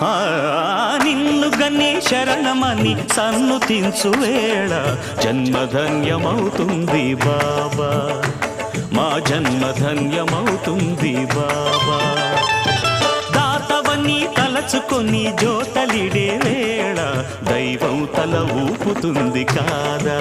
ఆ నిన్ను గన్ని శరణమని సన్నుతించు వేళ జన్మధన్యమవుతుంది బాబా, మా జన్మధన్యమవుతుంది బాబా. దాతవని తలచుకొని జోతలిడే వేళ దైవం తల ఊపుతుంది కాదా.